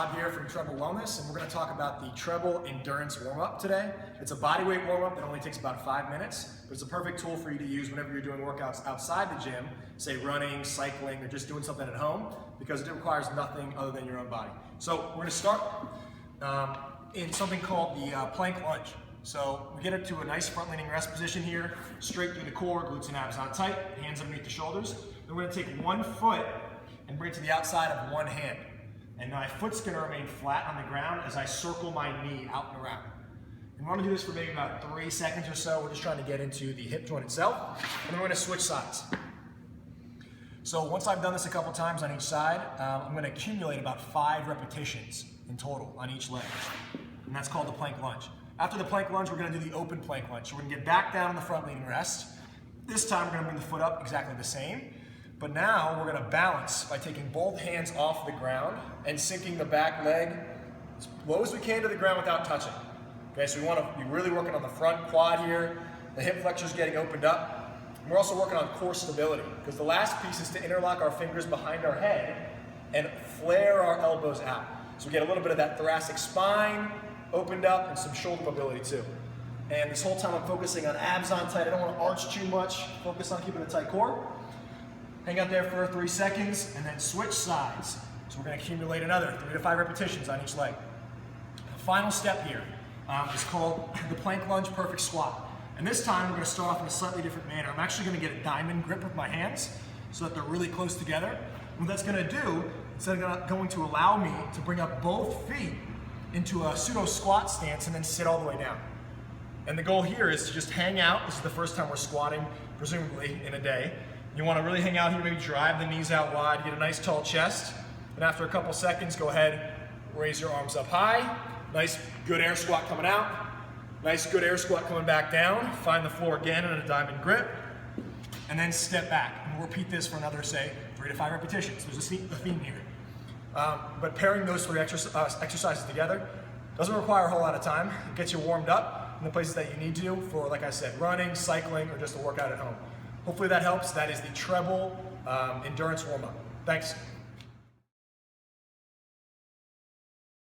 Rob here from TREBEL Wellness, and we're going to talk about the TREBEL Endurance Warm-up today. It's a bodyweight warm-up that only takes about 5 minutes, but it's a perfect tool for you to use whenever you're doing workouts outside the gym, say running, cycling, or just doing something at home, because it requires nothing other than your own body. So we're going to start in something called the plank lunge. So we get it to a nice front-leaning rest position here, straight through the core, glutes and abs on tight, hands underneath the shoulders. Then we're going to take one foot and bring it to the outside of one hand. And my foot's going to remain flat on the ground as I circle my knee out and around. And we're going to do this for maybe about 3 seconds or so. We're just trying to get into the hip joint itself. And then we're going to switch sides. So once I've done this a couple times on each side, I'm going to accumulate about 5 repetitions in total on each leg. And that's called the plank lunge. After the plank lunge, we're going to do the open plank lunge. So we're going to get back down on the front leaning rest. This time we're going to bring the foot up exactly the same. But now we're going to balance by taking both hands off the ground and sinking the back leg as low as we can to the ground without touching. Okay, so we want to be really working on the front quad here. The hip flexors getting opened up. And we're also working on core stability, because the last piece is to interlock our fingers behind our head and flare our elbows out. So we get a little bit of that thoracic spine opened up and some shoulder mobility too. And this whole time I'm focusing on abs on tight. I don't want to arch too much. Focus on keeping a tight core. Hang out there for 3 seconds and then switch sides. So we're going to accumulate another 3 to 5 repetitions on each leg. The final step here is called the plank lunge perfect squat. And this time we're going to start off in a slightly different manner. I'm actually going to get a diamond grip with my hands so that they're really close together. And what that's going to do is going to allow me to bring up both feet into a pseudo squat stance and then sit all the way down. And the goal here is to just hang out. This is the first time we're squatting, presumably, in a day. You want to really hang out here, maybe drive the knees out wide, get a nice tall chest. And after a couple seconds, go ahead, raise your arms up high. Nice, good air squat coming out. Nice, good air squat coming back down. Find the floor again in a diamond grip. And then step back. And we'll repeat this for another, say, 3 to 5 repetitions. There's a theme here. But pairing those 3 exercises together doesn't require a whole lot of time. It gets you warmed up in the places that you need to for, like I said, running, cycling, or just a workout at home. Hopefully that helps. That is the TREBEL Endurance Warm-up. Thanks.